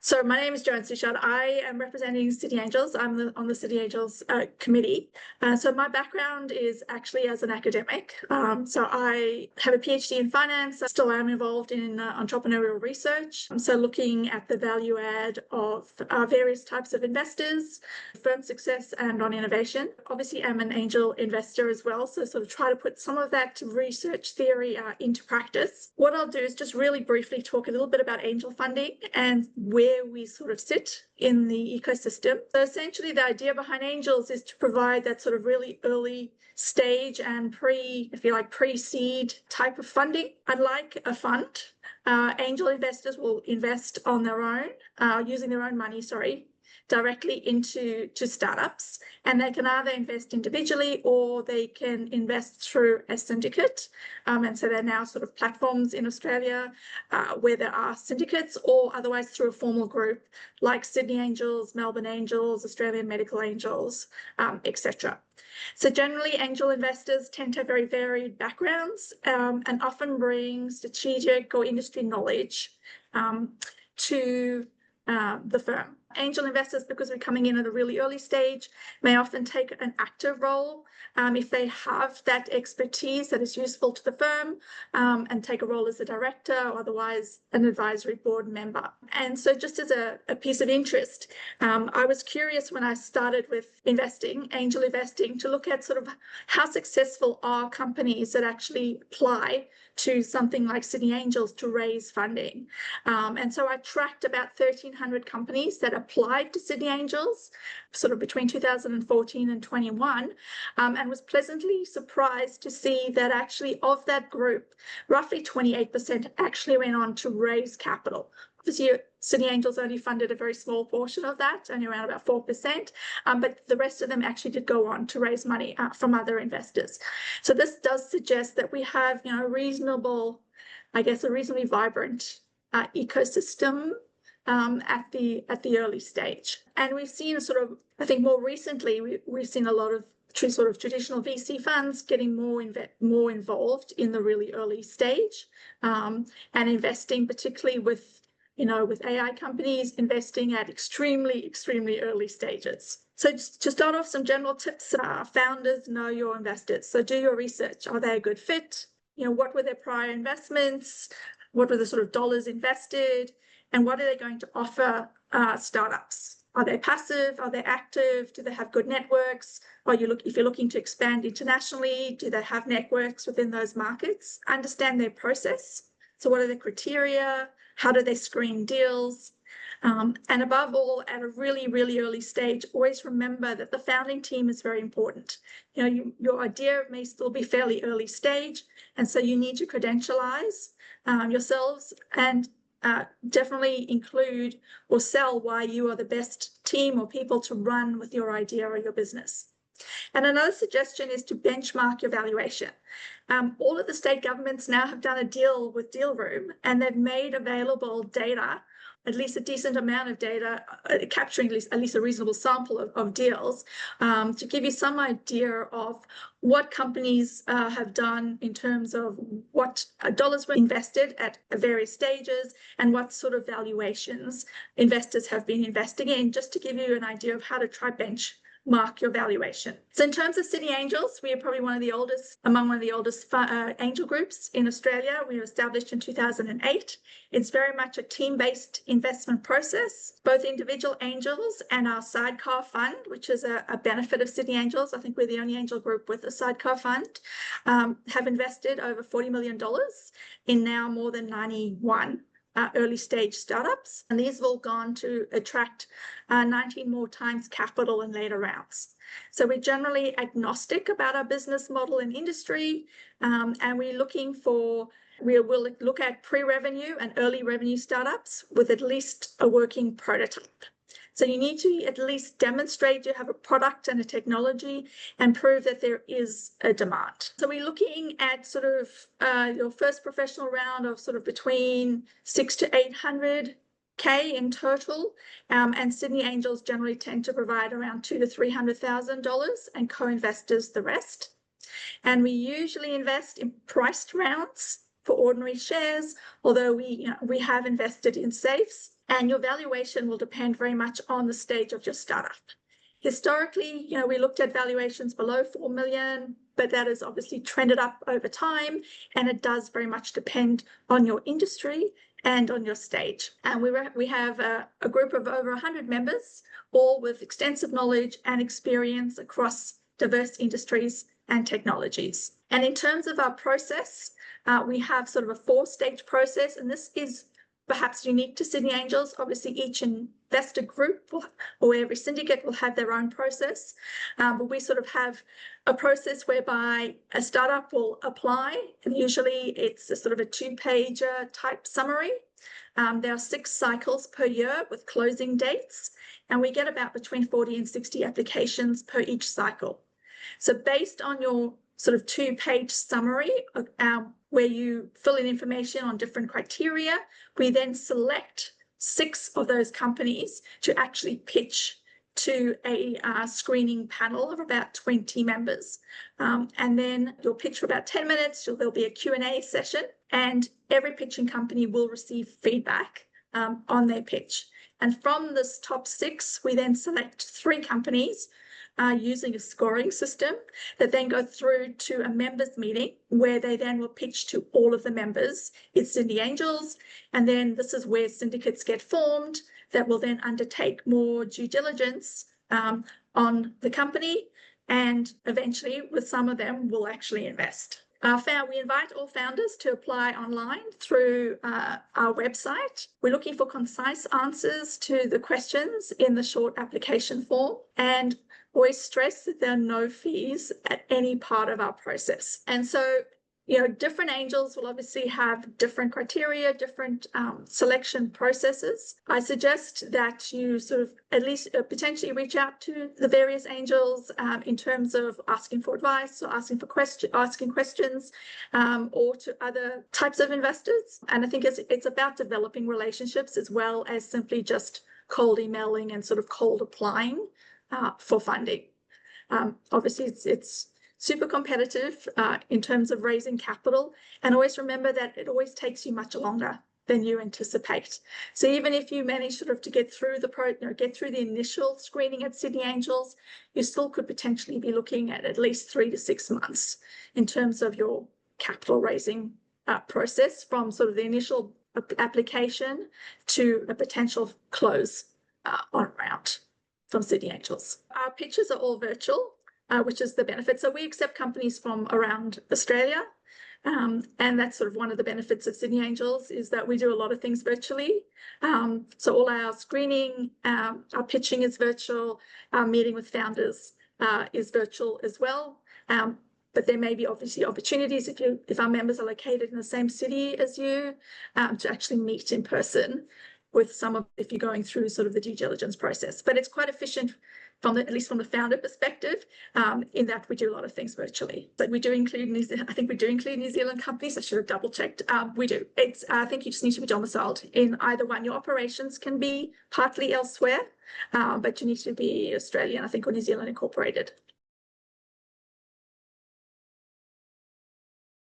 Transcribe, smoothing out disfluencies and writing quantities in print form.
So my name is Joan Suchard. I am representing City Angels. I'm on the City Angels committee. So my background is actually as an academic. So I have a PhD in finance. I still am involved in entrepreneurial research. So looking at the value add of various types of investors, firm success, and on innovation. Obviously, I'm an angel investor as well. So sort of try to put some of that research theory into practice. What I'll do is just really briefly talk a little bit about angel funding and where we sort of sit in the ecosystem. So essentially the idea behind angels is to provide that sort of really early stage and pre-seed type of funding. Unlike a fund, angel investors will invest on their own, using their own money, directly into startups, and they can either invest individually or they can invest through a syndicate. And so there are now sort of platforms in Australia where there are syndicates, or otherwise through a formal group like Sydney Angels, Melbourne Angels, Australian Medical Angels, etc. So generally, angel investors tend to have very varied backgrounds and often bring strategic or industry knowledge to the firm. Angel investors, because we're coming in at a really early stage, may often take an active role if they have that expertise that is useful to the firm, and take a role as a director or otherwise an advisory board member. And so just as a piece of interest, I was curious when I started with angel investing, to look at sort of how successful are companies that actually apply to something like Sydney Angels to raise funding. And so I tracked about 1,300 companies that applied to Sydney Angels sort of between 2014 and 21, and was pleasantly surprised to see that actually of that group, roughly 28% actually went on to raise capital. Obviously, Sydney Angels only funded a very small portion of that, only around about 4%, but the rest of them actually did go on to raise money from other investors. So this does suggest that we have, a reasonably vibrant ecosystem at the early stage. And we've seen sort of, I think more recently, we've seen a lot of sort of traditional VC funds getting more involved in the really early stage, and investing, particularly with AI companies, investing at extremely early stages. So just to start off, some general tips. Founders, know your investors. So do your research. Are they a good fit? What were their prior investments? What were the sort of dollars invested? And what are they going to offer startups? Are they passive? Are they active? Do they have good networks? If you're looking to expand internationally, do they have networks within those markets? Understand their process. So what are the criteria? How do they screen deals? And above all, at a really early stage, always remember that the founding team is very important. Your idea may still be fairly early stage, and so you need to credentialize yourselves and definitely include or sell why you are the best team or people to run with your idea or your business. And another suggestion is to benchmark your valuation. All of the state governments now have done a deal with Dealroom, and they've made available data, at least a decent amount of data, capturing at least a reasonable sample of deals, to give you some idea of what companies have done in terms of what dollars were invested at various stages and what sort of valuations investors have been investing in, just to give you an idea of how to try benchmark your valuation. So in terms of Sydney Angels, we are probably among one of the oldest angel groups in Australia. We were established in 2008. It's very much a team-based investment process. Both individual angels and our sidecar fund, which is a benefit of Sydney Angels, I think we're the only angel group with a sidecar fund, have invested over $40 million in now more than 91 early stage startups, and these have all gone to attract 19 more times capital in later rounds. So we're generally agnostic about our business model and industry, and we'll look at pre-revenue and early revenue startups with at least a working prototype. So you need to at least demonstrate you have a product and a technology and prove that there is a demand. So we're looking at sort of your first professional round of sort of between 600 to 800K in total, and Sydney Angels generally tend to provide around $200,000 to $300,000 and co-investors the rest. And we usually invest in priced rounds for ordinary shares, although we have invested in safes. And your valuation will depend very much on the stage of your startup. Historically, we looked at valuations below 4 million, but that has obviously trended up over time, and it does very much depend on your industry and on your stage. And we have a group of over 100 members, all with extensive knowledge and experience across diverse industries and technologies. And in terms of our process, we have sort of a 4-stage process, and this is perhaps unique to Sydney Angels. Obviously, each investor group or every syndicate will have their own process, but we sort of have a process whereby a startup will apply, and usually it's a sort of a 2-pager type summary. There are 6 cycles per year with closing dates, and we get about between 40 and 60 applications per each cycle. So based on your sort of 2-page summary where you fill in information on different criteria, we then select 6 of those companies to actually pitch to a screening panel of about 20 members. And then you'll pitch for about 10 minutes, there'll be a Q&A session, and every pitching company will receive feedback on their pitch. And from this top 6, we then select 3 companies using a scoring system that then go through to a members meeting where they then will pitch to all of the members. It's Sydney Angels, and then this is where syndicates get formed that will then undertake more due diligence on the company, and eventually with some of them will actually invest. We invite all founders to apply online through our website. We're looking for concise answers to the questions in the short application form, and always stress that there are no fees at any part of our process. And so, different angels will obviously have different criteria, different selection processes. I suggest that you sort of at least potentially reach out to the various angels in terms of asking for advice or asking questions or to other types of investors. And I think it's about developing relationships as well as simply just cold emailing and sort of cold applying for funding. Obviously, it's super competitive in terms of raising capital, and always remember that it always takes you much longer than you anticipate. So even if you manage sort of to get through the initial screening at Sydney Angels, you still could potentially be looking at least 3 to 6 months in terms of your capital raising process, from sort of the initial application to a potential close on round from Sydney Angels. Our pitches are all virtual, which is the benefit. So we accept companies from around Australia, and that's sort of one of the benefits of Sydney Angels, is that we do a lot of things virtually. So all our screening, our pitching is virtual, our meeting with founders is virtual as well. But there may be obviously opportunities if our members are located in the same city as you to actually meet in person with if you're going through sort of the due diligence process. But it's quite efficient at least from the founder perspective, in that we do a lot of things virtually. But we do include I think we do include New Zealand companies. I should have double checked. We do. I think you just need to be domiciled in either one. Your operations can be partly elsewhere, but you need to be Australian, I think, or New Zealand incorporated.